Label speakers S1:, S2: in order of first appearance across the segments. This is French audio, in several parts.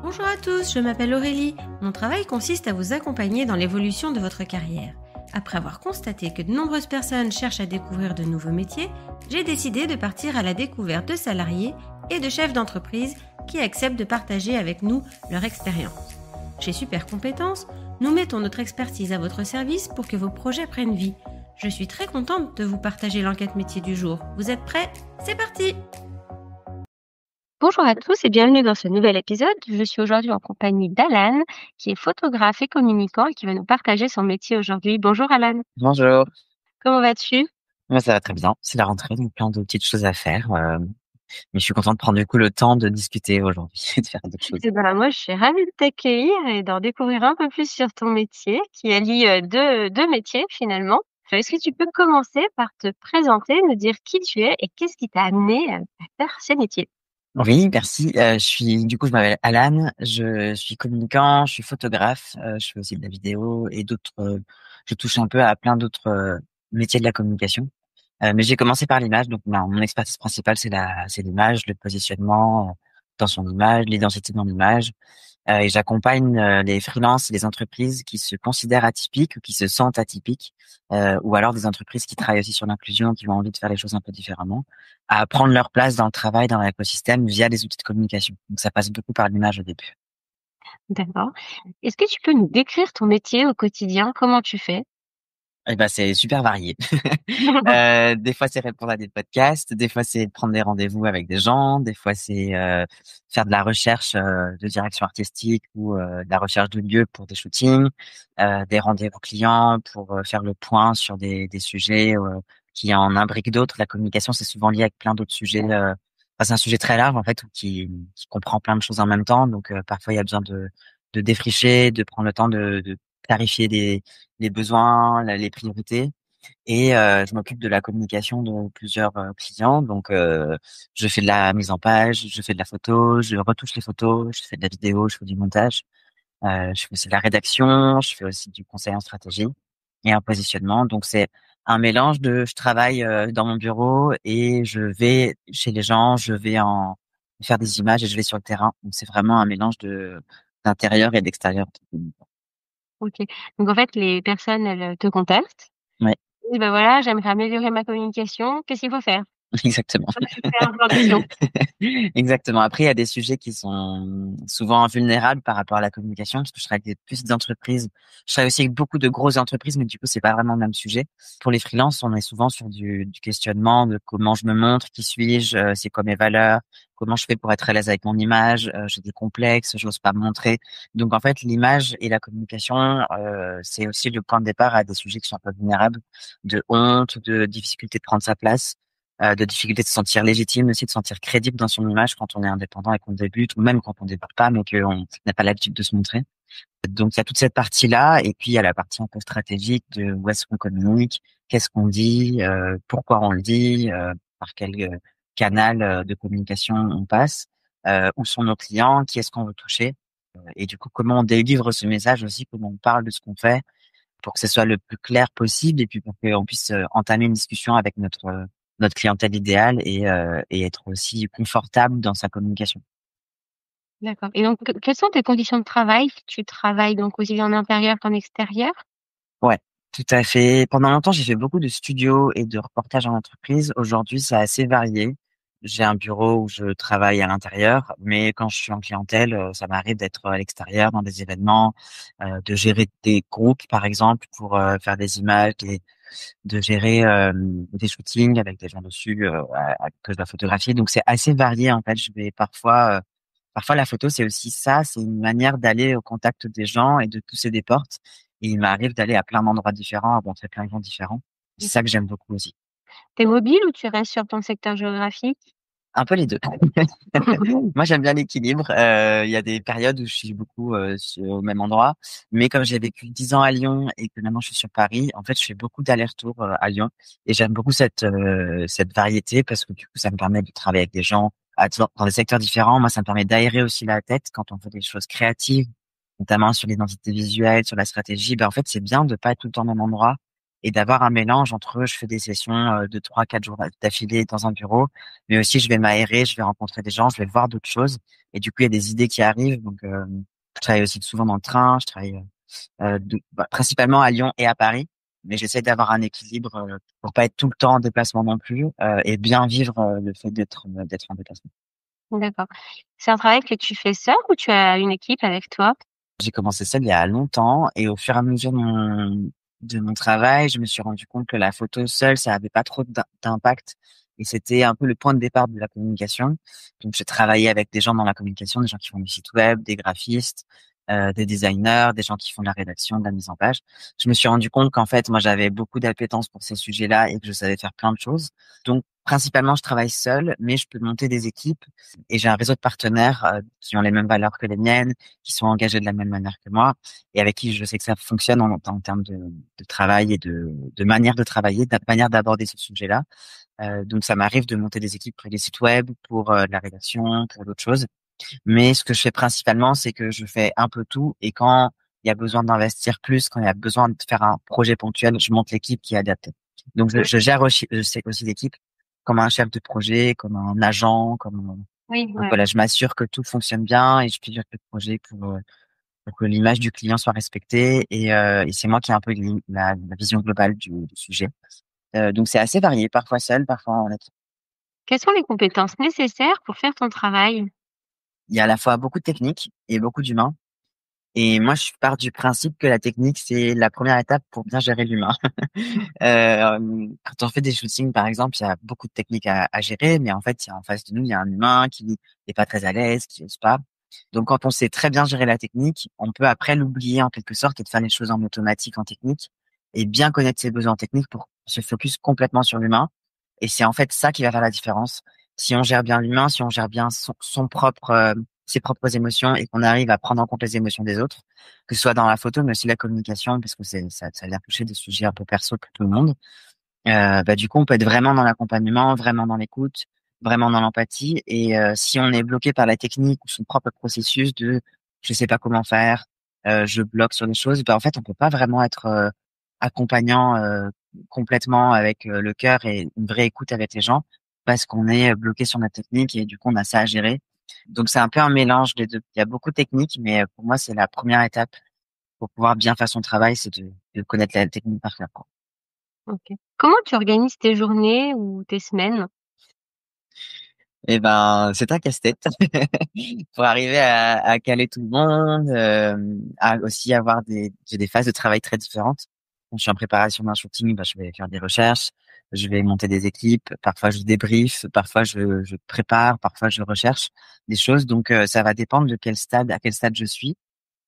S1: Bonjour à tous, je m'appelle Aurélie. Mon travail consiste à vous accompagner dans l'évolution de votre carrière. Après avoir constaté que de nombreuses personnes cherchent à découvrir de nouveaux métiers, j'ai décidé de partir à la découverte de salariés et de chefs d'entreprise qui acceptent de partager avec nous leur expérience. Chez Super Compétences, nous mettons notre expertise à votre service pour que vos projets prennent vie. Je suis très contente de vous partager l'enquête métier du jour. Vous êtes prêts ? C'est parti !
S2: Bonjour à tous et bienvenue dans ce nouvel épisode. Je suis aujourd'hui en compagnie d'Alan, qui est photographe et communicant et qui va nous partager son métier aujourd'hui. Bonjour Alan,
S3: Bonjour.
S2: comment vas-tu?
S3: Moi, ça va très bien. C'est la rentrée, donc plein de petites choses à faire. Mais je suis contente de prendre du coup le temps de discuter aujourd'hui et de faire d'autres choses.
S2: Eh ben, moi, je suis ravie de t'accueillir et d'en découvrir un peu plus sur ton métier, qui allie deux métiers finalement. Est-ce que tu peux commencer par te présenter, me dire qui tu es et qu'est-ce qui t'a amené à faire ce métier?
S3: Oui, merci. Je m'appelle Alan. Je suis communicant, je suis photographe. Je fais aussi de la vidéo et d'autres. Je touche un peu à plein d'autres métiers de la communication. Mais j'ai commencé par l'image. Donc, mon expertise principale, c'est l'image, le positionnement dans son image, l'identité dans l'image. Et j'accompagne les freelances et les entreprises qui se considèrent atypiques ou qui se sentent atypiques, ou alors des entreprises qui travaillent aussi sur l'inclusion, qui ont envie de faire les choses un peu différemment, à prendre leur place dans le travail, dans l'écosystème via des outils de communication. Donc ça passe beaucoup par l'image au début.
S2: D'accord. Est-ce que tu peux nous décrire ton métier au quotidien? Comment tu fais?
S3: Eh ben, c'est super varié. Des fois, c'est répondre à des podcasts, des fois, c'est prendre des rendez-vous avec des gens, des fois, c'est faire de la recherche de direction artistique ou de la recherche de lieux pour des shootings, des rendez-vous clients pour faire le point sur des sujets qui en imbriquent d'autres. La communication, c'est souvent lié avec plein d'autres sujets. C'est un sujet très large, en fait, qui comprend plein de choses en même temps. Donc, parfois, il y a besoin de défricher, de prendre le temps de clarifier les besoins, les priorités. Et je m'occupe de la communication de plusieurs clients. Donc, je fais de la mise en page, je fais de la photo, je retouche les photos, je fais de la vidéo, je fais du montage. Je fais aussi de la rédaction, je fais aussi du conseil en stratégie et en positionnement. Donc, c'est un mélange je travaille dans mon bureau et je vais chez les gens, je vais en faire des images et je vais sur le terrain. Donc, c'est vraiment un mélange d'intérieur et d'extérieur.
S2: OK. Donc en fait, les personnes, elles, te contactent.
S3: Ouais.
S2: Et ben voilà, j'aimerais améliorer ma communication, qu'est-ce qu'il faut faire?
S3: Exactement.
S2: Toi, tu fais un plan d'action.
S3: Exactement. Après, il y a des sujets qui sont souvent vulnérables par rapport à la communication, parce que je travaille avec des petites entreprises. Je travaille aussi avec beaucoup de grosses entreprises, mais du coup, c'est pas vraiment le même sujet. Pour les freelances, on est souvent sur du questionnement de comment je me montre, qui suis-je, c'est quoi mes valeurs, comment je fais pour être à l'aise avec mon image, j'ai des complexes, j'ose pas me montrer. Donc, en fait, l'image et la communication, c'est aussi le point de départ à des sujets qui sont un peu vulnérables, de honte, de difficulté de prendre sa place, de difficulté de se sentir légitime, aussi de se sentir crédible dans son image quand on est indépendant et qu'on débute, ou même quand on débute pas, mais qu'on n'a pas l'habitude de se montrer. Donc il y a toute cette partie-là, et puis il y a la partie un peu stratégique de où est-ce qu'on communique, qu'est-ce qu'on dit, pourquoi on le dit, par quel canal de communication on passe, où sont nos clients, qui est-ce qu'on veut toucher, et du coup comment on délivre ce message aussi, comment on parle de ce qu'on fait, pour que ce soit le plus clair possible et puis pour qu'on puisse entamer une discussion avec notre clientèle idéale et être aussi confortable dans sa communication.
S2: D'accord et donc quelles sont tes conditions de travail? Tu travailles donc aussi bien en intérieur qu'en extérieur?
S3: Ouais, tout à fait. Pendant longtemps, j'ai fait beaucoup de studios et de reportages en entreprise. Aujourd'hui, c'est assez varié. J'ai un bureau où je travaille à l'intérieur, mais quand je suis en clientèle, ça m'arrive d'être à l'extérieur dans des événements, de gérer des groupes, par exemple, pour faire des images, de gérer des shootings avec des gens dessus que je dois photographier. Donc c'est assez varié en fait. Je vais parfois la photo c'est aussi ça, c'est une manière d'aller au contact des gens et de pousser des portes. Et il m'arrive d'aller à plein d'endroits différents, à rencontrer plein de gens différents. C'est ça que j'aime beaucoup aussi.
S2: Tu es mobile ou tu restes sur ton secteur géographique?
S3: Un peu les deux. Moi, j'aime bien l'équilibre. Il y a des périodes où je suis beaucoup au même endroit, mais comme j'ai vécu 10 ans à Lyon et que maintenant je suis sur Paris, en fait, je fais beaucoup d'allers-retours à Lyon et j'aime beaucoup cette variété parce que du coup, ça me permet de travailler avec des gens dans des secteurs différents. Moi, ça me permet d'aérer aussi la tête quand on fait des choses créatives, notamment sur l'identité visuelle, sur la stratégie. Ben, en fait, c'est bien de pas être tout le temps au même endroit et d'avoir un mélange entre je fais des sessions de 3-4 jours d'affilée dans un bureau, mais aussi je vais m'aérer, je vais rencontrer des gens, je vais voir d'autres choses et du coup il y a des idées qui arrivent. Donc je travaille aussi souvent dans le train, je travaille principalement à Lyon et à Paris, mais j'essaie d'avoir un équilibre pour pas être tout le temps en déplacement non plus et bien vivre le fait d'être en déplacement.
S2: D'accord. C'est un travail que tu fais seul ou tu as une équipe avec toi?
S3: J'ai commencé seul il y a longtemps et au fur et à mesure de mon travail, je me suis rendu compte que la photo seule, ça avait pas trop d'impact et c'était un peu le point de départ de la communication. Donc, j'ai travaillé avec des gens dans la communication, des gens qui font du site web, des graphistes, des designers, des gens qui font de la rédaction, de la mise en page. Je me suis rendu compte qu'en fait, moi, j'avais beaucoup d'appétence pour ces sujets-là et que je savais faire plein de choses. Donc, principalement, je travaille seul, mais je peux monter des équipes et j'ai un réseau de partenaires qui ont les mêmes valeurs que les miennes, qui sont engagés de la même manière que moi et avec qui je sais que ça fonctionne en termes de travail et de manière de travailler, de manière d'aborder ce sujet-là. Donc ça m'arrive de monter des équipes pour des sites web, pour de la rédaction, pour d'autres choses. Mais ce que je fais principalement, c'est que je fais un peu tout et quand il y a besoin d'investir plus, quand il y a besoin de faire un projet ponctuel, je monte l'équipe qui est adaptée. Donc je gère aussi, je sais aussi l'équipe comme un chef de projet, comme un agent,
S2: Oui,
S3: donc
S2: ouais.
S3: voilà, je m'assure que tout fonctionne bien et je pilote le projet pour que l'image du client soit respectée et c'est moi qui ai un peu la vision globale du sujet. Donc c'est assez varié, parfois seul, parfois en équipe.
S2: Quelles sont les compétences nécessaires pour faire ton travail?
S3: Il y a à la fois beaucoup de technique et beaucoup d'humain. Et moi, je pars du principe que la technique, c'est la première étape pour bien gérer l'humain. Quand on fait des shootings, par exemple, il y a beaucoup de techniques à gérer, mais en fait, il y a en face de nous, il y a un humain qui n'est pas très à l'aise, qui n'ose pas. Donc, quand on sait très bien gérer la technique, on peut après l'oublier en quelque sorte et de faire les choses en automatique, en technique, et bien connaître ses besoins techniques pour se focus complètement sur l'humain. Et c'est en fait ça qui va faire la différence. Si on gère bien l'humain, si on gère bien son propre, ses propres émotions et qu'on arrive à prendre en compte les émotions des autres, que ce soit dans la photo, mais aussi la communication, parce que ça vient toucher des sujets un peu perso pour tout le monde. Bah, du coup, on peut être vraiment dans l'accompagnement, vraiment dans l'écoute, vraiment dans l'empathie. Et si on est bloqué par la technique ou son propre processus de je sais pas comment faire, je bloque sur des choses, bah, en fait, on peut pas vraiment être accompagnant complètement avec le cœur et une vraie écoute avec les gens parce qu'on est bloqué sur notre technique et du coup, on a ça à gérer. Donc, c'est un peu un mélange des deux. Il y a beaucoup de techniques, mais pour moi, c'est la première étape pour pouvoir bien faire son travail, c'est de connaître la technique par cœur, quoi.
S2: OK. Comment tu organises tes journées ou tes semaines?
S3: Eh ben, c'est un casse-tête pour arriver à caler tout le monde, à aussi avoir j'ai des phases de travail très différentes. Quand je suis en préparation d'un shooting, bah, je vais faire des recherches, je vais monter des équipes, parfois je débrief, parfois je prépare, parfois je recherche des choses. Donc, ça va dépendre de à quel stade je suis.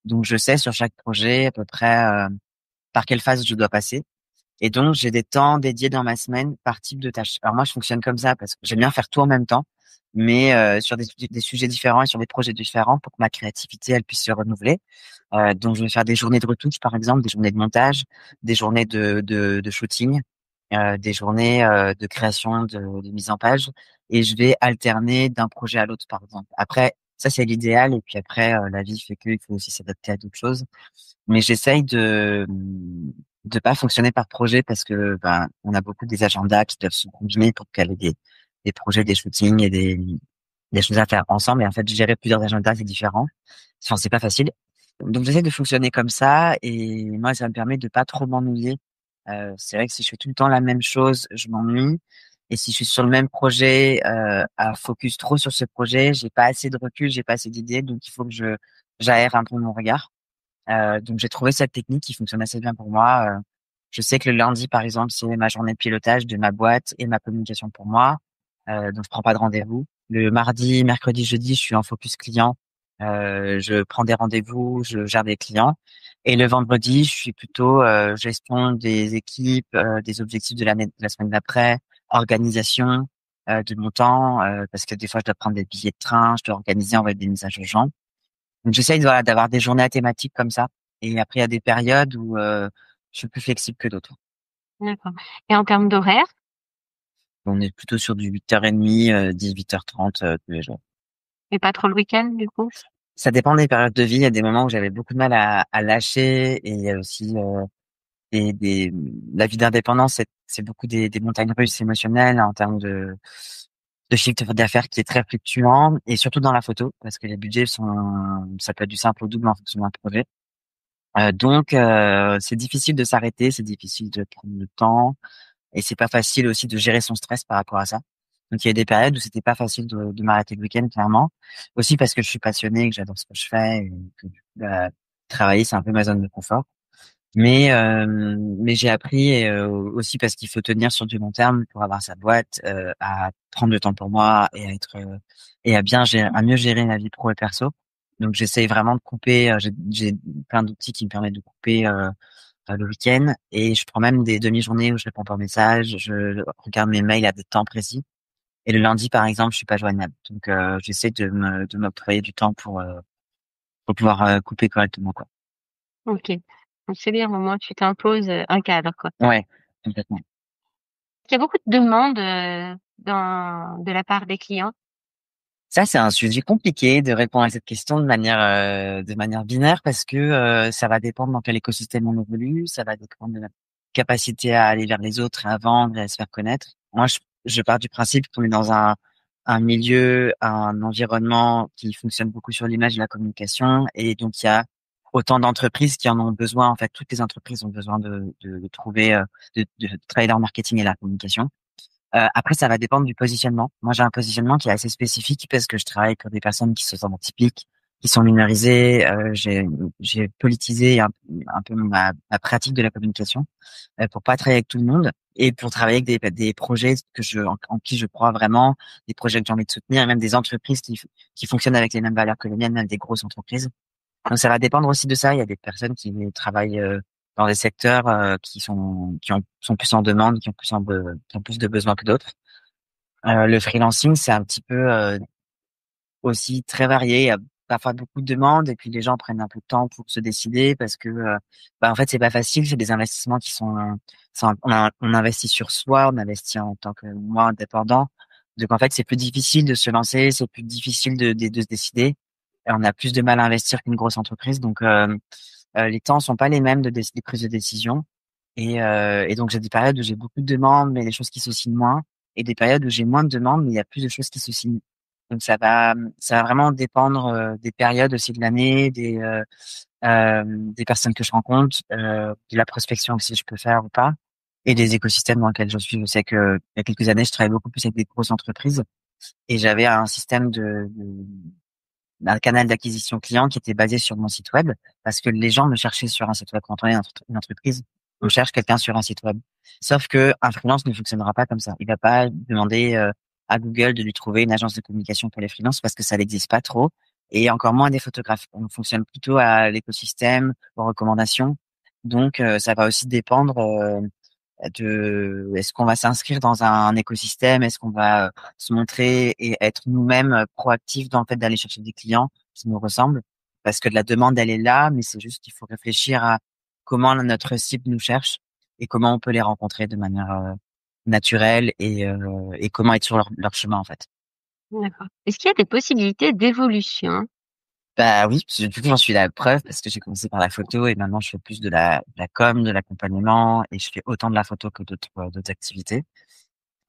S3: Donc, je sais sur chaque projet à peu près par quelle phase je dois passer. Et donc, j'ai des temps dédiés dans ma semaine par type de tâche. Alors moi, je fonctionne comme ça parce que j'aime bien faire tout en même temps, mais sur des sujets différents et sur des projets différents pour que ma créativité, elle puisse se renouveler. Donc, je vais faire des journées de retouche, par exemple, des journées de montage, des journées de shooting, des journées de création, de mise en page. Et je vais alterner d'un projet à l'autre, par exemple. Après, ça, c'est l'idéal. Et puis après, la vie fait qu'il faut aussi s'adapter à d'autres choses. Mais j'essaye de pas fonctionner par projet parce que ben on a beaucoup des agendas qui doivent se combiner pour caler des projets, des shootings et des choses à faire ensemble. Et en fait, gérer plusieurs agendas, c'est différent. Enfin, c'est pas facile. Donc, j'essaie de fonctionner comme ça et moi, ça me permet de pas trop m'ennuyer. C'est vrai que si je fais tout le temps la même chose, je m'ennuie. Et si je suis sur le même projet, à focus trop sur ce projet, j'ai pas assez de recul, j'ai pas assez d'idées, donc il faut que j'aère un peu mon regard. Donc j'ai trouvé cette technique qui fonctionne assez bien pour moi. Je sais que le lundi, par exemple, c'est ma journée de pilotage de ma boîte et ma communication pour moi. Donc je prends pas de rendez-vous. Le mardi, mercredi, jeudi, je suis en focus client. Je prends des rendez-vous, je gère des clients. Et le vendredi, je suis plutôt gestion des équipes, des objectifs de de la semaine d'après, organisation de mon temps, parce que des fois je dois prendre des billets de train, je dois organiser, envoyer des messages aux gens. Donc j'essaye voilà, d'avoir des journées à thématique comme ça. Et après, il y a des périodes où je suis plus flexible que d'autres.
S2: D'accord, et en termes d'horaire?
S3: On est plutôt sur du 8h30, 18h30 tous les jours.
S2: Et pas trop le week-end, du coup?
S3: Ça dépend des périodes de vie. Il y a des moments où j'avais beaucoup de mal à lâcher et il y a aussi la vie d'indépendant, c'est beaucoup des montagnes russes émotionnelles en termes de chiffre d'affaires qui est très fluctuant et surtout dans la photo parce que les budgets ça peut être du simple au double en fonction d'un projet. Donc, c'est difficile de s'arrêter, c'est difficile de prendre le temps et c'est pas facile aussi de gérer son stress par rapport à ça. Donc, il y a des périodes où c'était pas facile de m'arrêter le week-end, clairement. Aussi parce que je suis passionné, que j'adore ce que je fais et que du coup, travailler, c'est un peu ma zone de confort. Mais j'ai appris aussi parce qu'il faut tenir sur du long terme pour avoir sa boîte, à prendre le temps pour moi et à être et à bien gérer, à mieux gérer ma vie pro et perso. Donc j'essaye vraiment de couper. J'ai plein d'outils qui me permettent de couper le week-end et je prends même des demi-journées où je réponds pas aux messages, je regarde mes mails à des temps précis. Et le lundi, par exemple, je suis pas joignable. Donc j'essaie de m'octroyer du temps pour pouvoir couper correctement, quoi.
S2: OK. Donc c'est bien, au moins tu t'imposes, un cadre, quoi.
S3: Ouais, complètement.
S2: Il y a beaucoup de demandes, de la part des clients?
S3: Ça, c'est un sujet compliqué de répondre à cette question de manière binaire parce que ça va dépendre dans quel écosystème on évolue, ça va dépendre de la capacité à aller vers les autres, à vendre et à se faire connaître. Moi, je pars du principe qu'on est dans un milieu, un environnement qui fonctionne beaucoup sur l'image et la communication, et donc il y a autant d'entreprises qui en ont besoin. En fait, toutes les entreprises ont besoin de trouver, de travailler leur marketing et la communication. Après, ça va dépendre du positionnement. Moi, j'ai un positionnement qui est assez spécifique parce que je travaille pour des personnes qui se sentent typiques, qui sont minorisées. J'ai politisé un peu ma pratique de la communication pour pas travailler avec tout le monde et pour travailler avec des projets en qui je crois vraiment, des projets que j'ai envie de soutenir et même des entreprises qui fonctionnent avec les mêmes valeurs que les miennes, même des grosses entreprises. Donc, ça va dépendre aussi de ça. Il y a des personnes qui travaillent dans des secteurs sont plus en demande, qui ont plus de besoins que d'autres. Le freelancing, c'est un petit peu aussi très varié. Il y a parfois beaucoup de demandes et puis les gens prennent un peu de temps pour se décider parce que en fait c'est pas facile. C'est des investissements qui on investit sur soi, on investit en tant que moi indépendant. Donc en fait c'est plus difficile de se lancer, c'est plus difficile de se décider. Et on a plus de mal à investir qu'une grosse entreprise. Donc les temps sont pas les mêmes de prise de décision. Et donc j'ai des périodes où j'ai beaucoup de demandes, mais les choses qui se signent moins, et des périodes où j'ai moins de demandes, mais il y a plus de choses qui se signent. Donc ça va vraiment dépendre des périodes aussi de l'année, des personnes que je rencontre, de la prospection aussi je peux faire ou pas, et des écosystèmes dans lesquels je suis. Je sais que il y a quelques années, je travaillais beaucoup plus avec des grosses entreprises, et j'avais un système d'un canal d'acquisition client qui était basé sur mon site web, parce que les gens me cherchaient sur un site web. Quand on est une entreprise, on cherche quelqu'un sur un site web. Sauf que un freelance ne fonctionnera pas comme ça. Il va pas demander à Google de lui trouver une agence de communication pour les freelances parce que ça n'existe pas trop, et encore moins des photographes. On fonctionne plutôt à l'écosystème, aux recommandations. Donc ça va aussi dépendre est-ce qu'on va s'inscrire dans un écosystème, est-ce qu'on va se montrer et être nous-mêmes proactifs dans le fait d'aller chercher des clients qui nous ressemblent, parce que de la demande elle est là, mais c'est juste qu'il faut réfléchir à comment notre cible nous cherche et comment on peut les rencontrer de manière naturelle et comment être sur leur chemin en fait.
S2: D'accord. Est-ce qu'il y a des possibilités d'évolution?
S3: Bah oui, parce que du coup j'en suis la preuve parce que j'ai commencé par la photo et maintenant je fais plus de la com, de l'accompagnement, et je fais autant de la photo que d'autres activités.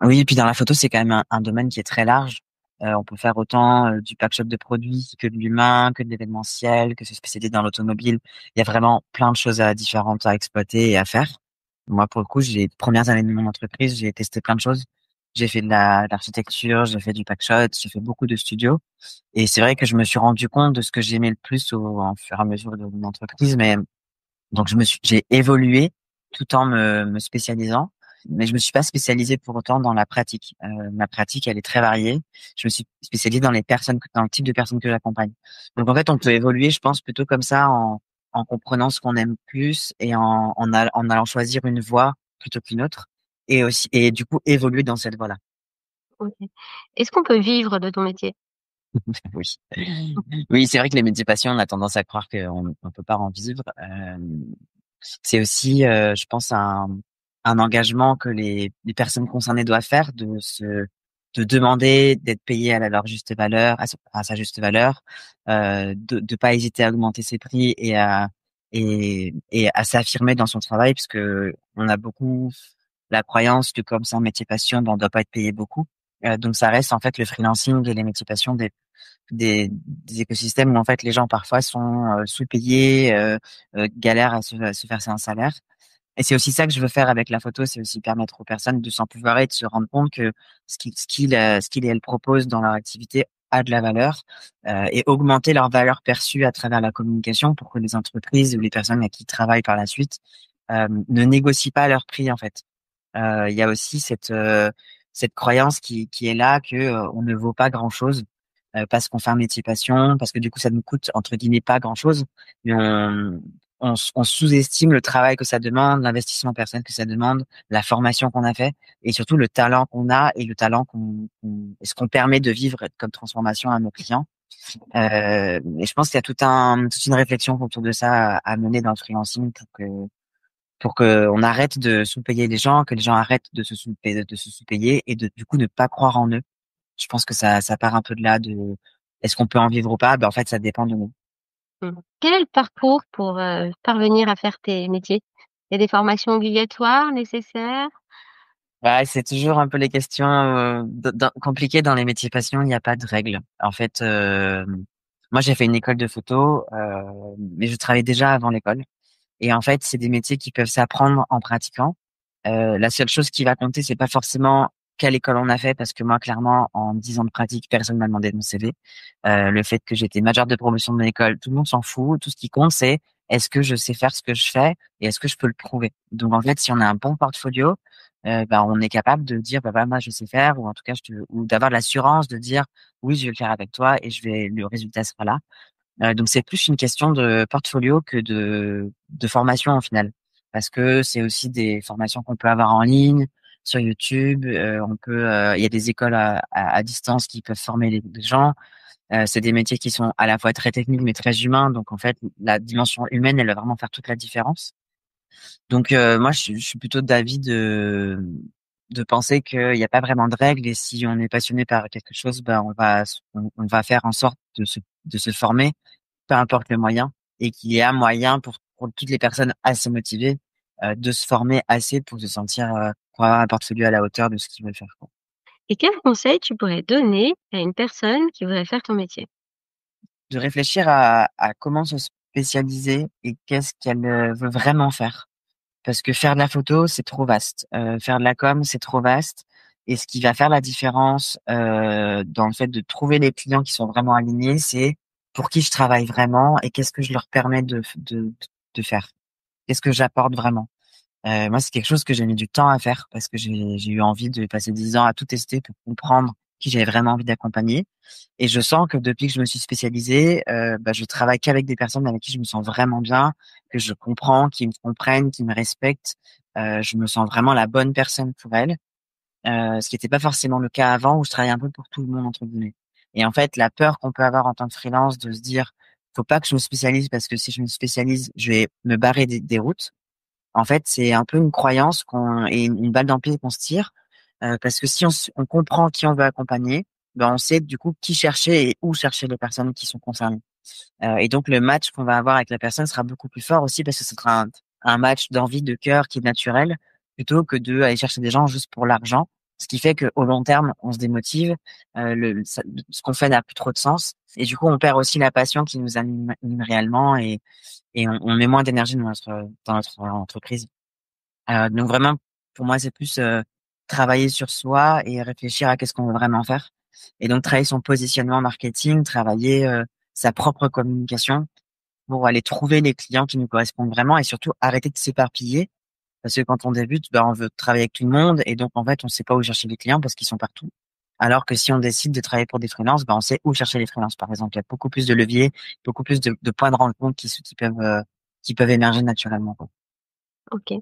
S3: Oui, et puis dans la photo, c'est quand même un domaine qui est très large. On peut faire autant du pack-shop de produits que de l'humain, que de l'événementiel, que se spécialiser dans l'automobile. Il y a vraiment plein de choses différentes à exploiter et à faire. Moi, pour le coup, les premières années de mon entreprise, j'ai testé plein de choses. J'ai fait de l'architecture, j'ai fait du pack-shop, j'ai fait beaucoup de studios. Et c'est vrai que je me suis rendu compte de ce que j'aimais le plus en fur et à mesure de mon entreprise. Mais donc j'ai évolué tout en me spécialisant, mais je me suis pas spécialisé pour autant dans la pratique. Ma pratique, elle est très variée. Je me suis spécialisé dans dans le type de personnes que j'accompagne. Donc en fait, on peut évoluer, je pense, plutôt comme ça, en comprenant ce qu'on aime plus et en allant choisir une voie plutôt qu'une autre, et du coup évoluer dans cette voie-là.
S2: OK. Est-ce qu'on peut vivre de ton métier?
S3: Oui. Oui, c'est vrai que les métiers passion, on a tendance à croire qu'on peut pas en vivre. C'est aussi, je pense, un engagement que les personnes concernées doivent faire, de demander d'être payées à leur juste valeur, à sa juste valeur, de pas hésiter à augmenter ses prix et à s'affirmer dans son travail, parce que on a beaucoup la croyance que comme c'est un métier passion, ben, on doit pas être payé beaucoup. Donc ça reste en fait le freelancing et les métiers passion des écosystèmes où en fait les gens parfois sont sous-payés, galèrent à se verser un salaire. Et c'est aussi ça que je veux faire avec la photo, c'est aussi permettre aux personnes de s'empouvoirer, de se rendre compte que ce qu'ils et elles proposent dans leur activité a de la valeur, et augmenter leur valeur perçue à travers la communication pour que les entreprises ou les personnes à qui ils travaillent par la suite ne négocient pas leur prix en fait. Il y a aussi cette croyance qui est là que on ne vaut pas grand-chose parce qu'on fait un métier passion, parce que du coup ça nous coûte entre guillemets pas grand-chose, mais on sous-estime le travail que ça demande, l'investissement personnel que ça demande, la formation qu'on a fait, et surtout le talent qu'on a et le talent et ce qu'on permet de vivre comme transformation à nos clients. Et je pense qu'il y a toute une réflexion autour de ça à mener dans le freelancing pour que on arrête de sous-payer les gens, que les gens arrêtent de se sous-payer et du coup ne pas croire en eux. Je pense que ça part un peu de là, de est-ce qu'on peut en vivre ou pas? Ben en fait ça dépend de nous.
S2: Quel est le parcours pour parvenir à faire tes métiers? Il y a des formations obligatoires, nécessaires?
S3: Ouais, c'est toujours un peu les questions compliquées dans les métiers passion. Il n'y a pas de règles. En fait, moi j'ai fait une école de photo, mais je travaillais déjà avant l'école. Et en fait, c'est des métiers qui peuvent s'apprendre en pratiquant. La seule chose qui va compter, c'est pas forcément quelle école on a fait, parce que moi, clairement, en 10 ans de pratique, personne m'a demandé mon CV. Le fait que j'étais majeure de promotion de mon école, tout le monde s'en fout. Tout ce qui compte, c'est est-ce que je sais faire ce que je fais et est-ce que je peux le prouver. Donc, en fait, si on a un bon portfolio, ben, on est capable de dire, bah, moi, je sais faire, ou en tout cas, ou d'avoir l'assurance de dire, oui, je vais le faire avec toi et le résultat sera là. Donc c'est plus une question de portfolio que de formation au final, parce que c'est aussi des formations qu'on peut avoir en ligne sur YouTube. Il y a des écoles à distance qui peuvent former les gens. C'est des métiers qui sont à la fois très techniques mais très humains. Donc en fait, la dimension humaine, elle va vraiment faire toute la différence. Donc moi, je suis plutôt d'avis de penser qu'il n'y a pas vraiment de règles, et si on est passionné par quelque chose, ben on va faire en sorte de se former, peu importe le moyen, et qu'il y a moyen pour toutes les personnes assez motivées de se former assez pour se sentir pour avoir un portfolio à la hauteur de ce qu'ils veulent faire, quoi.
S2: Et quels conseils tu pourrais donner à une personne qui voudrait faire ton métier?
S3: De réfléchir à comment se spécialiser et qu'est-ce qu'elle veut vraiment faire. Parce que faire de la photo, c'est trop vaste. Faire de la com, c'est trop vaste. Et ce qui va faire la différence dans le fait de trouver les clients qui sont vraiment alignés, c'est pour qui je travaille vraiment et qu'est-ce que je leur permets de faire. Qu'est-ce que j'apporte vraiment. Moi, c'est quelque chose que j'ai mis du temps à faire parce que j'ai eu envie de passer 10 ans à tout tester pour comprendre qui j'avais vraiment envie d'accompagner. Et je sens que depuis que je me suis spécialisée, je travaille qu'avec des personnes avec qui je me sens vraiment bien, que je comprends, qui me comprennent, qui me respectent. Je me sens vraiment la bonne personne pour elles. Ce qui n'était pas forcément le cas avant, où je travaillais un peu pour tout le monde, entre guillemets. Et en fait, la peur qu'on peut avoir en tant que freelance de se dire, faut pas que je me spécialise parce que si je me spécialise, je vais me barrer des routes. En fait, c'est un peu une croyance et une balle dans le pied qu'on se tire, parce que si on comprend qui on veut accompagner, ben on sait du coup qui chercher et où chercher les personnes qui sont concernées. Et donc le match qu'on va avoir avec la personne sera beaucoup plus fort aussi, parce que ce sera un match d'envie, de cœur qui est naturel, plutôt que de aller chercher des gens juste pour l'argent. Ce qui fait qu'au long terme, on se démotive, ce qu'on fait n'a plus trop de sens, et du coup on perd aussi la passion qui nous anime réellement, et on met moins d'énergie dans notre entreprise. Donc vraiment, pour moi, c'est plus travailler sur soi et réfléchir à qu'est-ce qu'on veut vraiment faire. Et donc travailler son positionnement marketing, travailler sa propre communication pour aller trouver les clients qui nous correspondent vraiment, et surtout arrêter de s'éparpiller. Parce que quand on débute, on veut travailler avec tout le monde, et donc en fait, on sait pas où chercher les clients parce qu'ils sont partout. Alors que si on décide de travailler pour des freelances, on sait où chercher les freelances, par exemple. Il y a beaucoup plus de leviers, beaucoup plus de points de rencontre qui peuvent émerger naturellement, quoi.
S2: OK.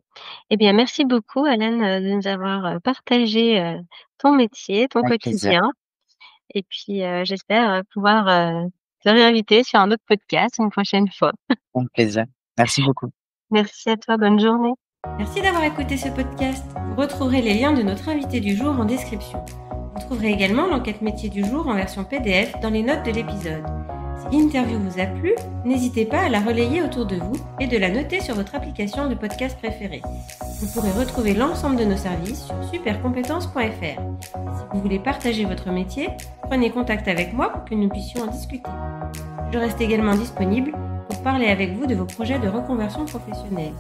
S2: Eh bien, merci beaucoup Alan, de nous avoir, partagé, ton métier, ton
S3: Avec plaisir.
S2: quotidien, et puis, j'espère, pouvoir, te réinviter sur un autre podcast une prochaine fois.
S3: Avec plaisir. Merci beaucoup.
S2: Merci à toi, bonne journée.
S1: Merci d'avoir écouté ce podcast. Vous retrouverez les liens de notre invité du jour en description. Vous trouverez également l'enquête métier du jour en version PDF dans les notes de l'épisode. Si l'interview vous a plu, n'hésitez pas à la relayer autour de vous et de la noter sur votre application de podcast préférée. Vous pourrez retrouver l'ensemble de nos services sur supercompétences.fr. Si vous voulez partager votre métier, prenez contact avec moi pour que nous puissions en discuter. Je reste également disponible pour parler avec vous de vos projets de reconversion professionnelle.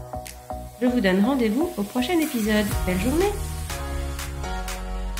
S1: Je vous donne rendez-vous au prochain épisode. Belle journée!